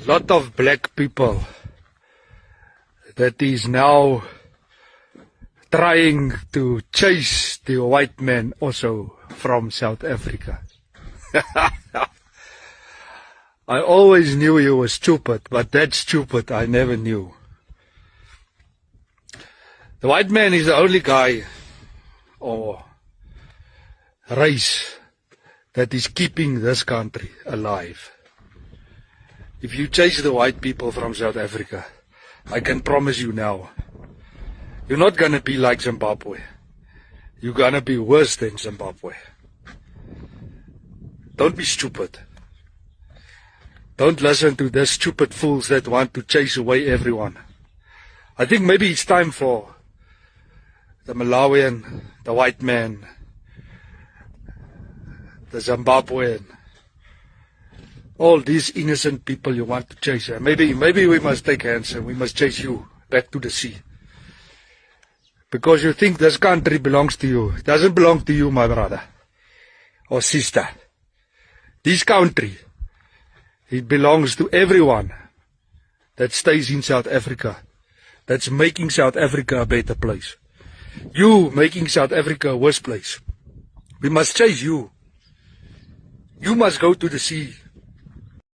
lot of black people that is now trying to chase the white man also from South Africa. I always knew you were stupid, but that stupid I never knew. The white man is the only guy or race that is keeping this country alive. If you chase the white people from South Africa, I can promise you now, you're not going to be like Zimbabwe. You're going to be worse than Zimbabwe. Don't be stupid. Don't listen to the stupid fools that want to chase away everyone. I think maybe it's time for the Malawian, the white man, the Zimbabwean, all these innocent people you want to chase. Maybe we must take hands and we must chase you back to the sea. Because you think this country belongs to you. It doesn't belong to you, my brother or sister. This country, it belongs to everyone that stays in South Africa, that's making South Africa a better place. You making South Africa a worse place. We must chase you. You must go to the sea.